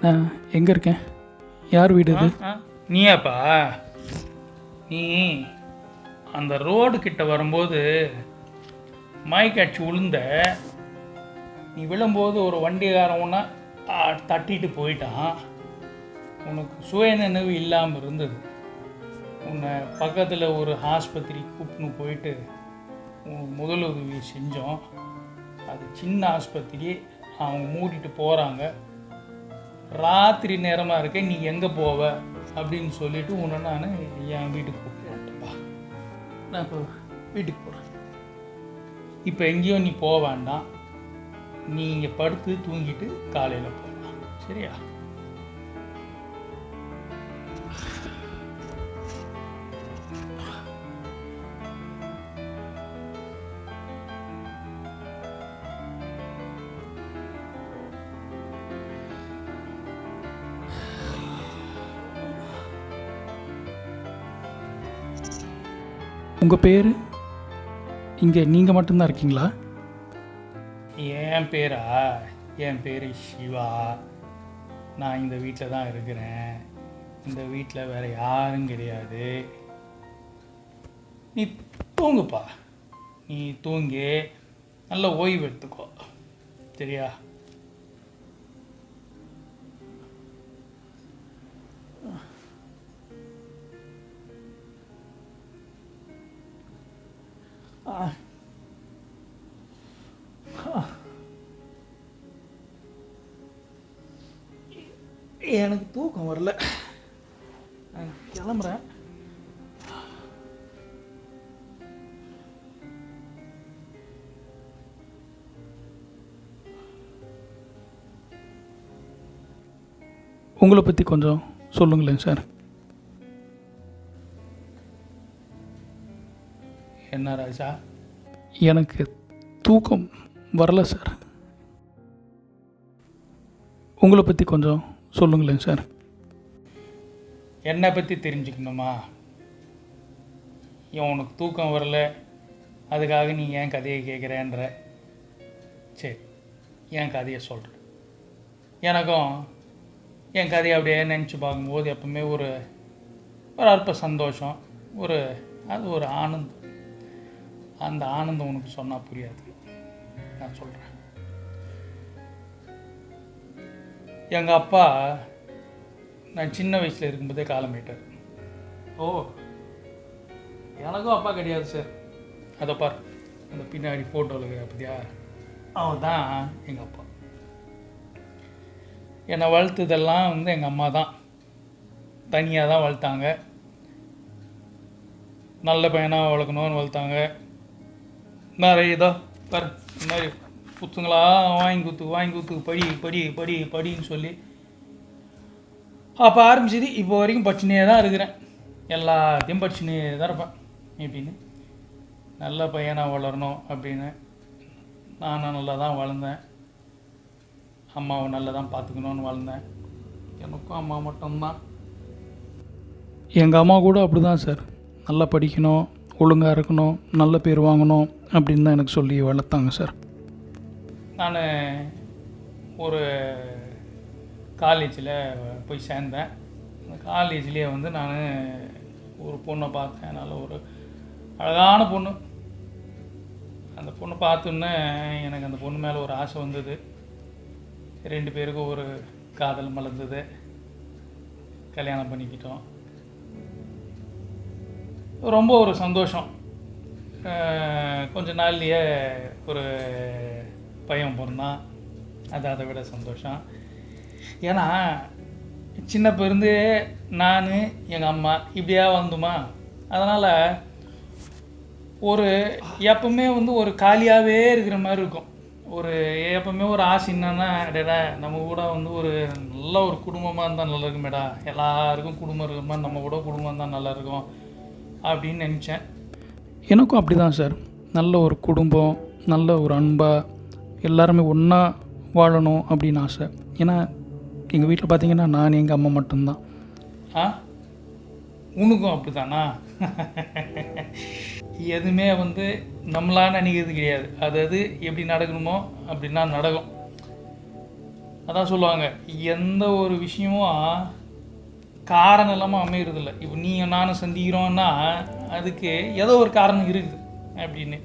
நான் எங்கே இருக்கேன்? யார் வீடு இது? நீயாப்பா? நீ அந்த ரோடு கிட்ட வரும்போது மயக்காட்சி விழுந்த. நீ விழும்போது ஒரு வண்டிக்காரன் ஒன்றா தட்டிட்டு போயிட்டான். உனக்கு சுயநினைவு இல்லாமல் இருந்தது. உன்னை பக்கத்தில் ஒரு ஆஸ்பத்திரி கூப்பிட்டு போயிட்டு உனக்கு முதலுதவி செஞ்சோம். அது சின்ன ஆஸ்பத்திரி, அவங்க மூடிட்டு போகிறாங்க. ராத்திரி நேரமாக இருக்க, நீ எங்கே போவ அப்படின்னு சொல்லிவிட்டு உன்னை நான் என் வீட்டுக்கு கூப்பிட்டுப்பா. நான் இப்போ வீட்டுக்கு போகிறேன். இப்போ எங்கேயும் நீ போக வேண்டாம். நீ இங்கே படுத்து தூங்கிட்டு காலையில் போகலாம், சரியா? உங்கள் பேர்? இங்கே நீங்கள் மட்டும்தான் இருக்கீங்களா? என் பேரா? என் பேர் சிவா. நான் இந்த வீட்டில் தான் இருக்கிறேன். இந்த வீட்டில் வேறு யாரும் கிடையாது. நீ தூங்குப்பா. நீ தூங்கி நல்ல ஓய்வு எடுத்துக்கோ, சரியா? எனக்கு தூக்கம் வரல, நான் கிளம்புறேன். உங்களை பற்றி கொஞ்சம் சொல்லுங்களேன் சார். என்ன ராஜா? எனக்கு தூக்கம் வரல சார். உங்களை பற்றி கொஞ்சம் சொல்லுங்களேன் சார். என்னை பற்றி தெரிஞ்சுக்கணுமா? உனக்கு தூக்கம் வரல, அதுக்காக நீ ஏன் கதையை கேட்குறேன்ற. சரி, என் கதையை சொல்கிறேன். எனக்கும் என் கதையை அப்படியே நினச்சி பார்க்கும்போது எப்பவுமே ஒரு அற்ப சந்தோஷம், அது ஒரு ஆனந்தம். அந்த ஆனந்தம் உனக்கு சொன்னால் புரியாது, நான் சொல்கிறேன். எங்கள் அப்பா நான் சின்ன வயசில் இருக்கும்போதே காலமாயிட்டார். ஓ, எனக்கும் அப்பா கிடையாது சார். அதை பார், அந்த பின்னாடி ஃபோட்டோவில் இருக்கிற பற்றியா, அவன் தான் எங்கள் அப்பா. என்னை வளர்த்ததெல்லாம் எங்கள் அம்மா தான். தனியாக தான் வளர்த்தாங்க. நல்ல பையனாக வளர்க்கணும்னு வளர்த்தாங்க. நிறைய இதோ பாரு, இந்த மாதிரி புத்துங்களா வாங்கி கொடுத்து படி படி படி படின்னு சொல்லி அப்போ ஆரம்பிச்சது. இப்போ வரைக்கும் படிச்சுனே தான் இருக்கிறேன். எல்லாத்தையும் படிச்சுனே தான் இருப்பேன். எப்படின்னு நல்ல பையனாக வளரணும் அப்படின்னு நானும் நல்லா தான் வளர்ந்தேன். அம்மாவை நல்லா தான் பார்த்துக்கணுன்னு வளர்ந்தேன். எனக்கும் அம்மா மட்டும்தான். எங்கள் அம்மா கூட அப்படி தான் சார். நல்லா படிக்கணும், ஒழுங்காக இருக்கணும், நல்ல பேர் வாங்கணும் அப்படின்னு தான் எனக்கு சொல்லி வளர்த்தாங்க சார். நான் ஒரு காலேஜில் போய் சேர்ந்தேன். அந்த காலேஜ்லேயே நான் ஒரு பொண்ணை பார்த்தேன். நல்ல ஒரு அழகான பொண்ணு. அந்த பொண்ணை பார்த்தோன்னே எனக்கு அந்த பொண்ணு மேலே ஒரு ஆசை வந்தது. 2 பேருக்கும் ஒரு காதல் மலர்ந்தது. கல்யாணம் பண்ணிக்கிட்டோம். ரொம்ப ஒரு சந்தோஷம். கொஞ்ச நாள்லேயே ஒரு பையன் பிறந்தான். அது அதை விட சந்தோஷம். ஏன்னா சின்ன பிறந்து நான் எங்கள் அம்மா இப்படியா வந்தோமா, அதனால் எப்பவுமே ஒரு காலியாகவே இருக்கிற மாதிரி இருக்கும். ஒரு எப்பவுமே ஒரு ஆசை என்னன்னா, டேடா நம்ம கூட வந்து ஒரு நல்ல ஒரு குடும்பமாக இருந்தால் நல்லா இருக்குமேடா, எல்லாருக்கும் குடும்பம் இருக்கிற மாதிரி நம்ம கூட குடும்பம் இருந்தால் நல்லாயிருக்கும் அப்படின்னு நினச்சேன். எனக்கும் அப்படி தான் சார். நல்ல ஒரு குடும்பம், நல்ல ஒரு அன்பாக எல்லாருமே ஒன்றா வாழணும் அப்படின்னு ஆசை. ஏன்னா எங்கள் வீட்டில் பார்த்தீங்கன்னா நான் எங்கள் அம்மா மட்டும்தான். ஆ உனக்கும் அப்படி தானா? எதுவுமே வந்து நம்மளால நினைக்கிறது கிடையாது. அது எப்படி நடக்கணுமோ அப்படின்னா நடக்கும். அதான் சொல்லுவாங்க, எந்த ஒரு விஷயமும் காரணம் இல்லாமல் அமைகிறதில்ல. இப்போ நீங்கள் நானும் சந்திக்கிறோன்னா அதுக்கு ஏதோ ஒரு காரணம் இருக்குது அப்படின்னு.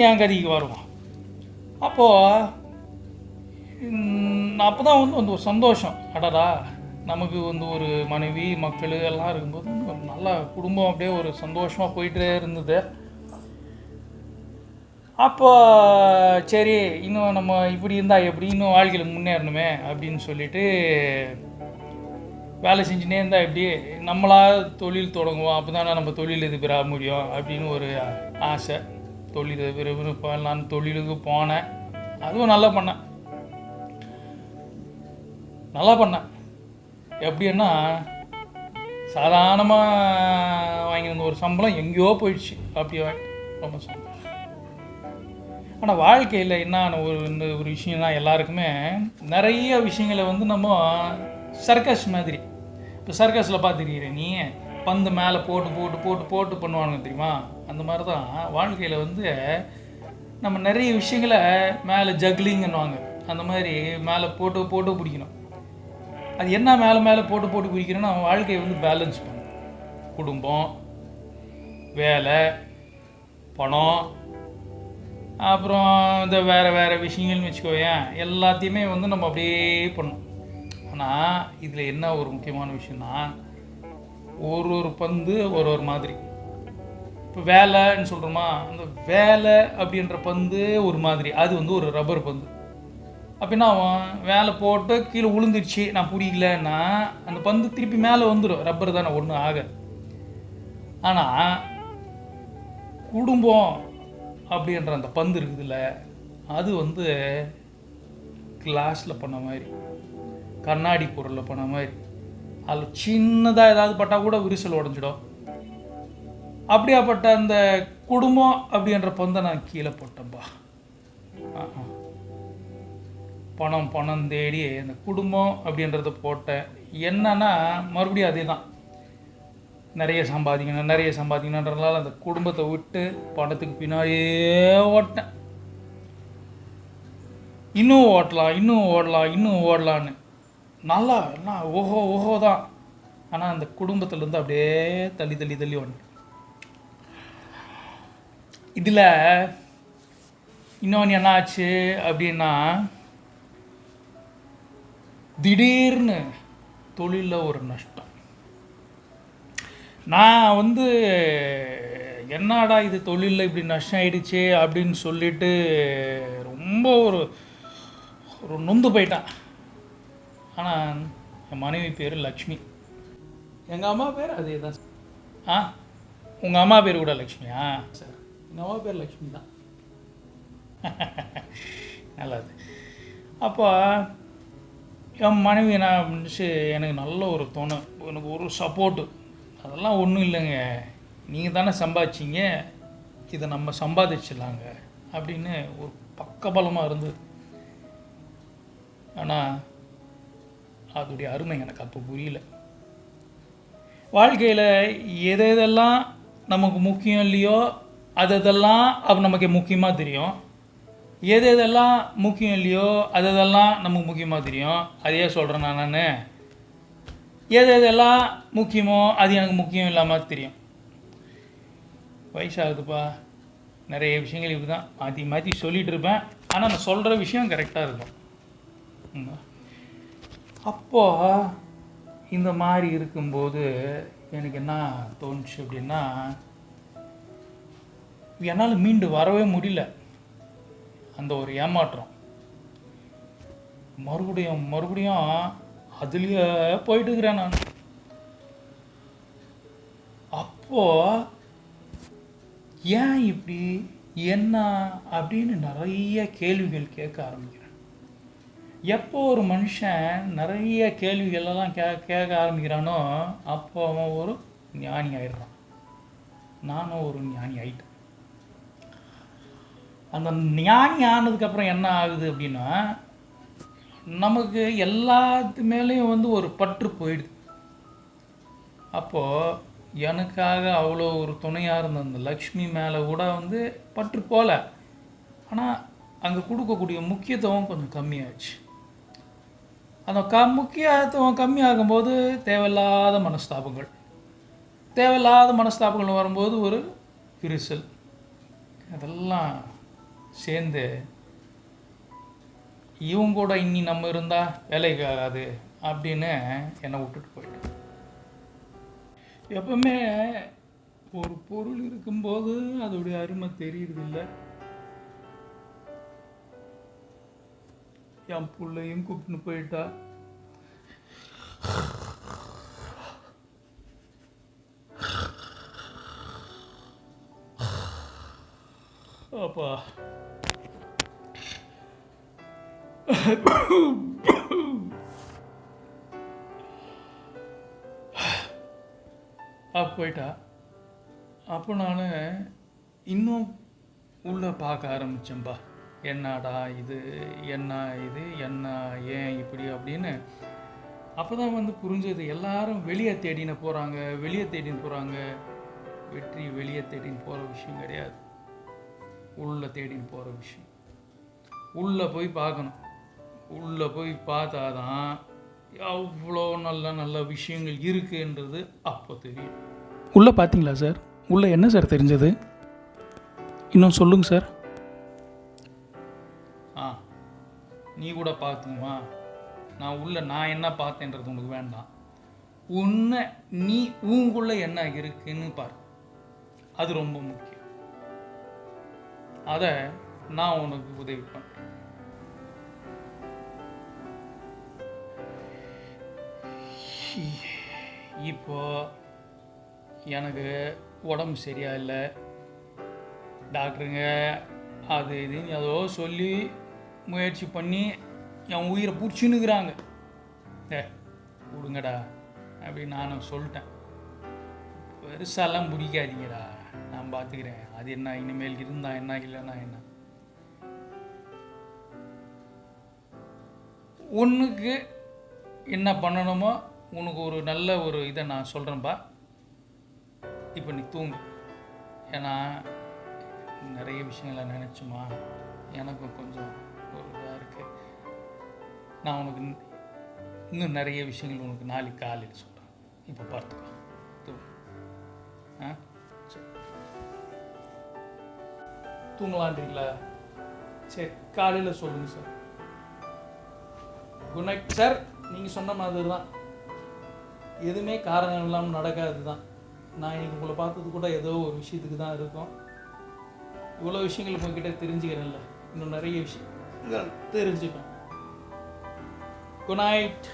என் கதைக்கு வருவோம். அப்போது அப்போ தான் வந்து ஒரு சந்தோஷம். அடடா, நமக்கு வந்து ஒரு மனைவி மக்கள் எல்லாம் இருக்கும்போது ஒரு நல்ல குடும்பம் அப்படியே ஒரு சந்தோஷமாக போயிட்டே இருந்தது. அப்போ சரி, இன்னும் நம்ம இப்படி இருந்தால் எப்படி, இன்னும் வாழ்க்கையில் முன்னேறணுமே அப்படின்னு சொல்லிட்டு வேலை செஞ்சுனே இருந்தால் எப்படி, நம்மளா தொழில் தொடங்குவோம், அப்போ தானே நம்ம தொழில் எதிர்பார முடியும் அப்படின்னு ஒரு ஆசை. தொழில் எதிர்ப்பு நான் தொழிலுக்கு போனேன். அதுவும் நல்லா பண்ணேன். எப்படின்னா சாதாரணமாக வாங்கி வந்த ஒரு சம்பளம் எங்கேயோ போயிடுச்சு. அப்படியே ரொம்ப சந்தோஷம். ஆனால் வாழ்க்கையில் என்ன ஒரு விஷயம்னா, எல்லாருக்குமே நிறைய விஷயங்களை வந்து நம்ம சர்க்கஸ் மாதிரி. இப்போ சர்க்கஸில் பார்த்துருக்கிறேன் நீ, பந்து மேலே போட்டு போட்டு போட்டு போட்டு பண்ணுவானுங்க தெரியுமா? அந்த மாதிரி தான் வாழ்க்கையில் வந்து நம்ம நிறைய விஷயங்களை மேலே ஜக்லிங்குன்னுவாங்க. அந்த மாதிரி மேலே போட்டு போட்டு பிடிக்கணும். அது என்ன மேலே மேலே போட்டு போட்டு பிடிக்கணும்னா வாழ்க்கையை வந்து பேலன்ஸ் பண்ணும். குடும்பம், வேலை, பணம், அப்புறம் இந்த வேறு வேறு விஷயங்கள்னு வச்சுக்கோயேன், எல்லாத்தையுமே வந்து நம்ம அப்படியே பண்ணணும். ஆனால் இதில் என்ன ஒரு முக்கியமான விஷயம்னா, ஒரு பந்து ஒரு மாதிரி. இப்போ வேலைன்னு சொல்கிறோமா, அந்த வேலை அப்படின்ற பந்து ஒரு மாதிரி, அது வந்து ஒரு ரப்பர் பந்து. அப்படின்னா அவன் வேலை போட்டு கீழே விழுந்துடுச்சு, நான் பிடிக்கலன்னா அந்த பந்து திருப்பி மேலே வந்துடும். ரப்பர் தானே, ஒன்றும் ஆகாது. ஆனால் குடும்பம் அப்படின்ற அந்த பந்து இருக்குதுல்ல, அது வந்து கிளாஸில் பண்ண மாதிரி, கண்ணாடி பொருளில் பண்ண மாதிரி. அதில் சின்னதாக ஏதாவது பட்டால் கூட விரிசல் உடஞ்சிடும். அப்படியாப்பட்ட அந்த குடும்பம் அப்படின்ற பந்தை நான் கீழே போட்டேன்பா. பணம் தேடி அந்த குடும்பம் அப்படின்றத போட்டேன். என்னன்னா மறுபடியும் அதே தான், நிறைய சம்பாதிக்கணுன்றதுனால அந்த குடும்பத்தை விட்டு பணத்துக்கு பின்னாடியே ஓட்டேன். இன்னும் ஓடலான்னு நல்லா எல்லாம் ஓஹோ தான். ஆனால் அந்த குடும்பத்துலேருந்து அப்படியே தள்ளி ஓடணும். இதில் இன்னொன்று என்ன ஆச்சு அப்படின்னா, திடீர்னு தொழிலில் ஒரு நஷ்டம். நான் வந்து என்னடா இது தொழிலில் இப்படி நஷ்டம் ஆயிடுச்சு அப்படின்னு சொல்லிட்டு ரொம்ப ஒரு நொந்து போயிட்டான். ஆனால் என் மனைவி பேர் லக்ஷ்மி, எங்கள் அம்மா பேர் அதே தான். உங்கள் அம்மா பேர் கூட லக்ஷ்மியா? சார், எங்கள் அம்மா பேர் லக்ஷ்மி தான். நல்லது. அப்போ என் மனைவி என்ன பண்ணிச்சு, எனக்கு நல்ல ஒரு துணை, எனக்கு ஒரு சப்போர்ட்டு. அதெல்லாம் ஒன்றும் இல்லைங்க, நீங்கள் தானே சம்பாதிச்சிங்க, இதை நம்ம சம்பாதிச்சிடலாங்க அப்படின்னு ஒரு பக்கபலமாக இருந்தது. ஆனால் அதோடைய அருமை எனக்கு அப்போ புரியல. வாழ்க்கையில் எதெல்லாம் நமக்கு முக்கியம் இல்லையோ அதெல்லாம் அப்போ நமக்கு முக்கியமாக தெரியும். எதெல்லாம் முக்கியம் இல்லையோ அதெல்லாம் நமக்கு முக்கியமாக தெரியும். அதையே சொல்கிறேன் நான். எதெல்லாம் முக்கியமோ அது எனக்கு முக்கியம் இல்லாமல் தெரியும். வயசாகுதுப்பா, நிறைய விஷயங்கள் இப்படி தான் மாற்றி சொல்லிகிட்டு இருப்பேன். ஆனால் நான் சொல்கிற விஷயம் கரெக்டாக இருக்கும். அப்போது இந்த மாதிரி இருக்கும்போது எனக்கு என்ன தோணுச்சு அப்படின்னா, என்னால் மீண்டு வரவே முடியல. அந்த ஒரு ஏமாற்றம் மறுபடியும் அதுலேயே போயிட்டு இருக்கிறேன் நான். அப்போது ஏன் என்ன அப்படின்னு நிறைய கேள்விகள் கேட்க ஆரம்பிக்கிறேன். எப்போ ஒரு மனுஷன் நிறைய கேள்விகளெல்லாம் கேட்க ஆரம்பிக்கிறானோ அப்போ அவன் ஒரு ஞானி ஆயிடுறான். நானும் ஒரு ஞானி ஆயிட்டேன். அந்த ஞானி ஆனதுக்கப்புறம் என்ன ஆகுது அப்படின்னா, நமக்கு எல்லாத்து மேலேயும் வந்து ஒரு பற்று போயிடுது. அப்போது எனக்காக அவ்வளோ ஒரு துணையாக இருந்த அந்த லக்ஷ்மி மேலே கூட வந்து பற்று போகல. ஆனால் அங்கே கொடுக்கக்கூடிய முக்கியத்துவம் கொஞ்சம் கம்மியாச்சு. அந்த முக்கியத்துவம் கம்மியாகும்போது தேவையில்லாத மனஸ்தாபங்கள் வரும்போது ஒரு விரிசல், அதெல்லாம் சேர்ந்து இவங்க கூட இன்னி நம்ம இருந்தால் வேலைக்கு ஆகாது அப்படின்னு என்னை விட்டுட்டு போயிட்டேன். எப்பவுமே ஒரு பொருள் இருக்கும்போது அதோடைய அருமை தெரியுறதில்லை. என் பிள்ளையும் கூப்பிட்டுன்னு போயிட்டா. அப்பா போயிட்டா. அப்போ நான் இன்னும் உள்ளே பார்க்க ஆரம்பித்தேன்பா. என்னடா இது, என்ன இது, என்ன, ஏன் இப்படி அப்படின்னு. அப்போ தான் வந்து புரிஞ்சது, எல்லாரும் வெளியே தேடின்னு போகிறாங்க. வெற்றி வெளியே தேடின்னு போகிற விஷயம் கிடையாது, உள்ளே தேடின்னு போகிற விஷயம். உள்ளே போய் பார்க்கணும். உள்ளே போய் பார்த்தாதான் எவ்வளோ நல்ல விஷயங்கள் இருக்குன்றது அப்போ தெரியும். உள்ளே பார்த்தீங்களா சார்? உள்ளே என்ன சார் தெரிஞ்சது? இன்னும் சொல்லுங்க சார். நீ கூட பார்த்துக்குமா? நான் என்ன பார்த்தேன்றது உனக்கு வேண்டாம். நீ உங்களுக்குள்ள என்ன இருக்குன்னு பாரு, அது ரொம்ப முக்கியம். அதை நான் உனக்கு உதவி பண்ணுறேன். இப்போ எனக்கு உடம்பு சரியா இல்லை, டாக்டருங்க அது இதுன்னு ஏதோ சொல்லி முயற்சி பண்ணி என் உயிரை பிடிச்சின்னுக்குறாங்க. விடுங்கடா அப்படின்னு நானும் சொல்லிட்டேன். பெருசாலாம் பிடிக்காதீங்கடா, நான் பார்த்துக்கிறேன். அது என்ன, இனிமேல் இருந்தா என்ன, இல்லைன்னா என்ன. உனக்கு என்ன பண்ணணுமோ உனக்கு ஒரு நல்ல ஒரு இதை நான் சொல்கிறேன்ப்பா. இப்போ நீ தூங்கு. ஏன்னா நிறைய விஷயங்களை நினச்சுமா எனக்கும் கொஞ்சம் ஒரு இதாக இருக்குது. நான் உனக்கு இன்னும் நிறைய விஷயங்கள் உனக்கு நாளைக்கு காலையில் சொல்கிறேன். இப்போ பார்த்துக்கோ, தூங்கு. சரி, தூங்கலான்றீங்களா? சரி, காலையில் சொல்லுங்கள் சார். Good night sir. நீங்கள் சொன்ன மாதிரி தான், எதுவுமே காரணம் இல்லாமல் நடக்காது தான். நான் இன்னைக்கு உங்களை பார்த்தது கூட ஏதோ ஒரு விஷயத்துக்கு தான் இருக்கும். இவ்வளோ விஷயங்கள் உங்ககிட்ட தெரிஞ்சுக்கிறேன்ல, இன்னும் நிறைய விஷயங்கள் தெரிஞ்சுப்பேன். Good night.